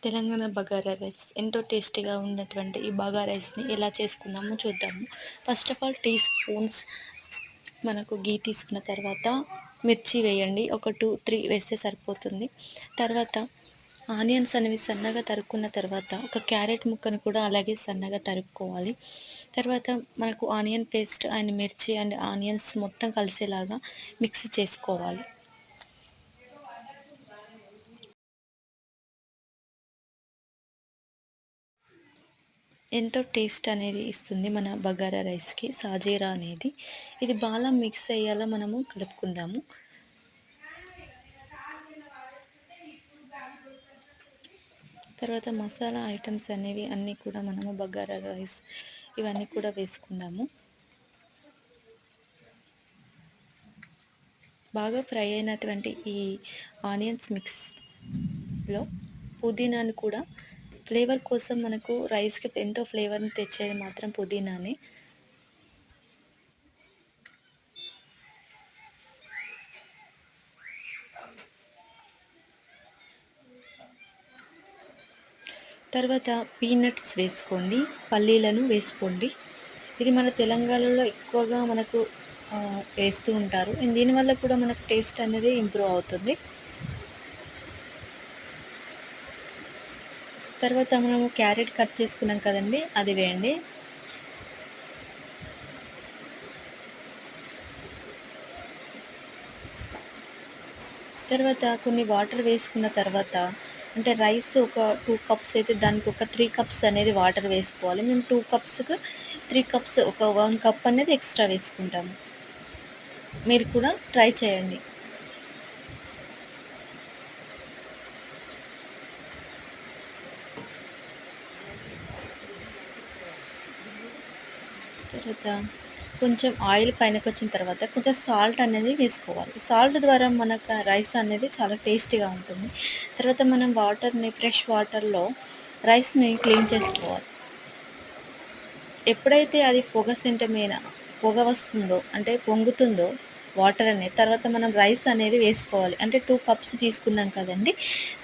Telangana bagara rice ఎంతో టేస్టీగా ఉన్నటువంటి ఈ బగారా రైస్ని ఎలా చేసుకుందామో చూద్దాము. First of all teaspoons మనకు గీ తీసుకున్న తర్వాత మిర్చి వేయండి. ఒక 2-3 వేస్తే సరిపోతుంది. తర్వాత ఆనియన్స్ అనేవి సన్నగా తరుక్కున్న తర్వాత ఒక క్యారెట్ ముక్కను కూడా అలాగే సన్నగా తరుక్కోవాలి. తర్వాత మనకు ఆనియన్ పేస్ట్ అండ్ మిర్చి అండ్ ఆనియన్స్ మొత్తం కలిసేలాగా మిక్స్ చేసుకోవాలి. ఎంతో టేస్ట్ అనేది ఇస్తుంది మన బగారా రైస్కి సాజీరా అనేది. ఇది బాగా మిక్స్ అయ్యేలా మనము కలుపుకుందాము. తర్వాత మసాలా ఐటమ్స్ అనేవి అన్నీ కూడా మనము బగారా రైస్ ఇవన్నీ కూడా వేసుకుందాము. బాగా ఫ్రై అయినటువంటి ఈ ఆనియన్స్ మిక్స్లో పుదీనాను కూడా ఫ్లేవర్ కోసం మనకు రైస్కి ఎంతో ఫ్లేవర్ని తెచ్చేది మాత్రం పుదీనానే. తర్వాత పీనట్స్ వేసుకోండి, పల్లీలను వేసుకోండి. ఇది మన తెలంగాణలో ఎక్కువగా మనకు వేస్తూ ఉంటారు. దీనివల్ల కూడా మనకు టేస్ట్ అనేది ఇంప్రూవ్ అవుతుంది. తర్వాత మనము క్యారెట్ కట్ చేసుకున్నాం కదండి, అది వేయండి. తర్వాత కొన్ని వాటర్ వేసుకున్న తర్వాత అంటే రైస్ ఒక 2 కప్స్ అయితే దానికి ఒక 3 కప్స్ అనేది వాటర్ వేసుకోవాలి. మేము 2 కప్స్‌కి 3 కప్స్ ఒక 1 కప్ అనేది ఎక్స్ట్రా వేసుకుంటాము. మీరు కూడా ట్రై చేయండి. తర్వాత కొంచెం ఆయిల్ పైనకొచ్చిన తర్వాత కొంచెం సాల్ట్ అనేది వేసుకోవాలి. సాల్ట్ ద్వారా మనకు రైస్ అనేది చాలా టేస్టీగా ఉంటుంది. తర్వాత మనం ఫ్రెష్ వాటర్‌లో రైస్‌ని క్లీన్ చేసుకోవాలి. ఎప్పుడైతే అది పొగ వస్తుందో అంటే పొంగుతుందో వాటర్ అనేది, తర్వాత మనం రైస్ అనేది వేసుకోవాలి. అంటే 2 కప్స్ తీసుకున్నాం కదండీ!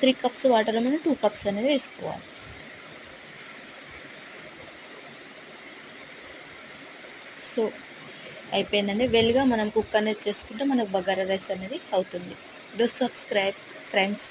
3 కప్స్ వాటర్‌లో మనం 2 కప్స్ అనేది వేసుకోవాలి. సో అయిపోయిందండి. వెల్‌గా మనం కుక్ అనేది చేసుకుంటే మనకు బగారా రైస్ అనేది అవుతుంది. Do subscribe friends.